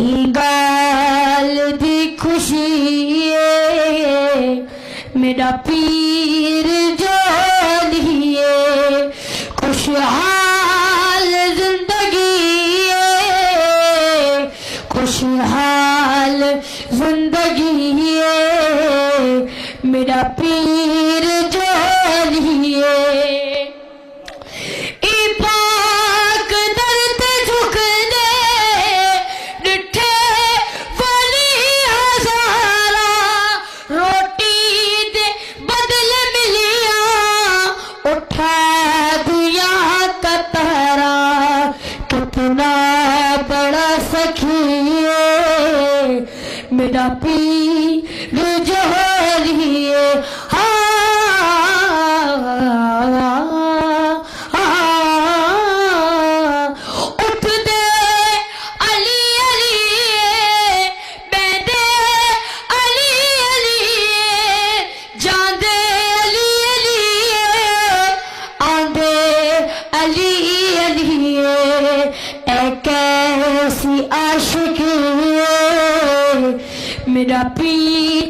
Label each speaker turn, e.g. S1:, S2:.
S1: गाल दी खुशी मेरा पीर जो लिए खुशहाल जिंदगी खुशहाल जिंदगी मेरा पीर जो लिए बड़ा सखी मेरा पीर जो लिए उठ दे अली अली बैठे अली अली जांदे अली अली आंदे अली अली कैसी आशिकी मेरा पीर